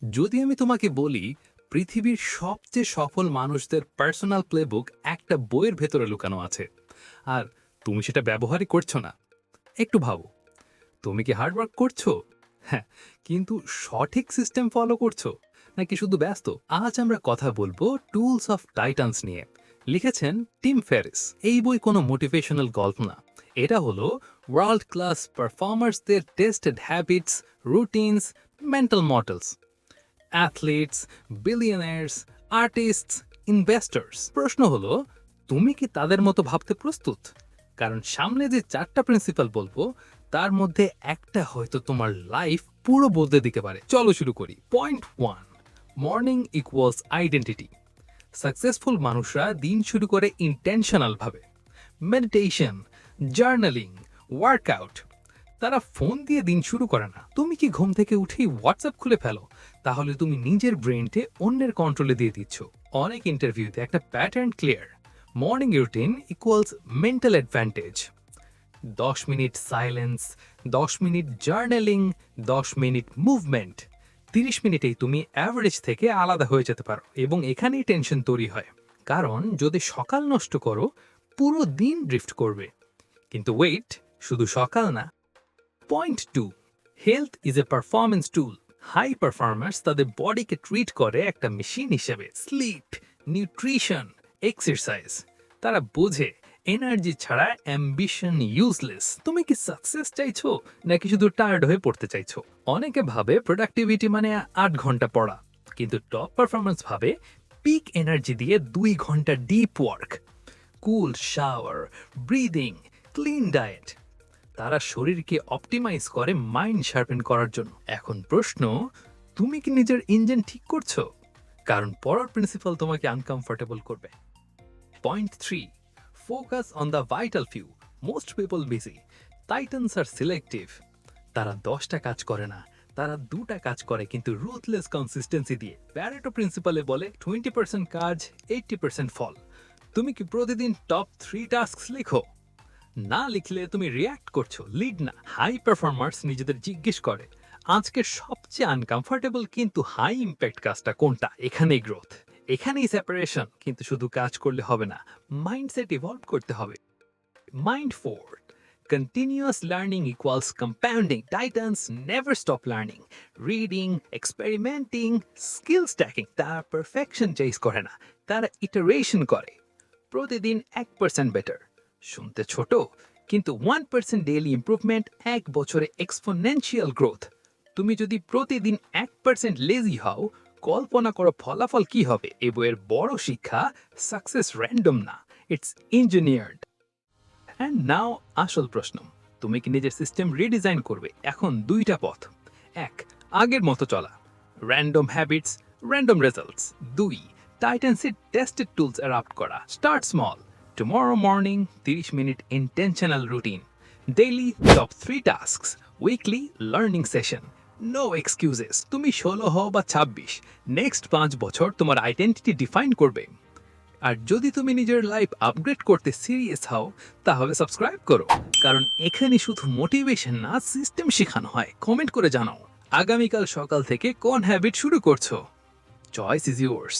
যদি আমি তোমাকে বলি পৃথিবীর সবচেয়ে সফল মানুষদের পার্সোনাল প্লেবুক একটা বইয়ের ভেতরে লুকানো আছে আর তুমি সেটা ব্যবহারই করছো না, একটু ভাবো। তুমি কি হার্ডওয়ার্ক করছো? হ্যাঁ, কিন্তু সঠিক সিস্টেম ফলো করছো নাকি শুধু ব্যস্ত? আজ আমরা কথা বলবো টুলস অফ টাইটান্স নিয়ে। লিখেছেন টিম ফেরিস। এই বই কোনো মোটিভেশনাল গল্প না, এটা হলো ওয়ার্ল্ড ক্লাস পারফর্মার্সদের tested habits, routines, mental models. Athletes, billionaires, artists, investors. প্রশ্ন হলো, তুমি কি তাদের মতো ভাবতে প্রস্তুত? কারণ সামনে যে 4টা প্রিন্সিপাল বলবো তার মধ্যে একটা হয়তো তোমার লাইফ পুরো বদলে দিতে পারে। চলো শুরু করি। Point 1, morning equals identity. Successful মানুষরা দিন শুরু করে ইন্টেনশনাল ভাবে। Meditation, journaling, workout. তারা ফোন দিয়ে দিন শুরু করে না। তুমি কি ঘুম থেকে উঠেই হোয়াটসঅ্যাপ খুলে ফেলো? তাহলে তুমি নিজের ব্রেনকে অন্যের কন্ট্রোলে দিয়ে দিচ্ছ। অনেক ইন্টারভিউতে একটা pattern clear. Morning routine equals mental advantage. 10 minute silence, 10 minute journaling, 10 minute movement. 30 মিনিটেই তুমি অ্যাভারেজ থেকে আলাদা হয়ে যেতে পারো এবং এখানেই টেনশন তৈরি হয়। কারণ যদি সকাল নষ্ট করো পুরো দিন ড্রিফট করবে। কিন্তু ওয়েট, শুধু সকাল না। Point 2, health is a performance tool. High performers তাদের বডিকে ট্রিট করে একটা মেশিন হিসেবে। Sleep, nutrition, exercise. তারা বোঝে এনার্জি ছাড়া অ্যাম্বিশন ইউজলেস। তুমি কি সাকসেস চাইছো নাকি শুধু টায়ার্ড হয়ে পড়তে চাইছো? অনেকে ভাবে প্রোডাক্টিভিটি মানে 8 ঘন্টা পড়া, কিন্তু টপ পারফরমেন্স ভাবে পিক এনার্জি দিয়ে 2 ঘন্টা ডিপ ওয়ার্ক, কুল শাওয়ার, ব্রিদিং, ক্লিন ডায়েট। তারা শরীরকে অপটিমাইজ করে মাইন্ড শার্পেন করার জন্য। এখন প্রশ্ন, তুমি কি নিজের ইঞ্জিন ঠিক করছো? কারণ পরের প্রিন্সিপাল তোমাকে আনকমফোর্টেবল করবে। Point 3, focus on the vital few. Most people busy, titans are selective. তারা 10টা কাজ করে না, তারা 2টা কাজ করে, কিন্তু রুথলেস কনসিস্টেন্সি দিয়ে। প্যারেটো প্রিন্সিপালে বলে 20% কাজ, 80% ফল। তুমি কি প্রতিদিন টপ 3 টাস্ক লিখো? না লিখলে তুমি রিয়্যাক্ট করছো, লিড না। হাই পারফর্মার্স নিজেদের জিজ্ঞেস করে আজকের সবচেয়ে আনকমফোর্টেবল কিন্তু হাই ইম্প্যাক্ট কাজটা কোনটা। এখানেই গ্রোথ, এখানেই সেপারেশন। কিন্তু শুধু কাজ করলে হবে না, মাইন্ডসেট ইভলভ করতে হবে। Mind 4, continuous learning equals compounding. Titans never stop learning, reading, experimenting, skill stacking. তারা পারফেকশন চেজ করে না, তারা ইটারেশন করে। প্রতিদিন 1% বেটার। শুনতে ছোট, কিন্তু 1% ডেইলি ইমপ্রুভমেন্ট 1 বছরে এক্সপোনেনশিয়াল গ্রোথ। তুমি যদি প্রতিদিন 1% লেজি হও, কল্পনা করো ফলাফল কি হবে। এ বইয়ের বড় শিক্ষা, সাকসেস র্যান্ডম না, ইটস ইঞ্জিনিয়ার্ড। অ্যান্ড নাও আসল প্রশ্ন, তুমি কি নিজের সিস্টেম রিডিজাইন করবে? এখন 2টা পথ। 1, আগের মতো চলা, র্যান্ডম হ্যাবিটস, র্যান্ডম রেজাল্টস। 2, টাইটানসের টেস্টেড টুলস অ্যাডাপ্ট করা। Start small, tomorrow morning 30 minute intentional routine, daily top 3 tasks, weekly learning session. No excuses. তুমি 16 হও বা 26, নেক্সট 5 বছর তোমার আইডেন্টিটি ডিফাইন করবে। আর যদি তুমি নিজের লাইফ আপগ্রেড করতে সিরিয়াস হও, তাহলে সাবস্ক্রাইব করো। কারণ এখানে শুধু মোটিভেশন না, সিস্টেম শেখানো হয়। কমেন্ট করে জানাও আগামীকাল সকাল থেকে কোন হ্যাবিট শুরু করছো। Choice is yours.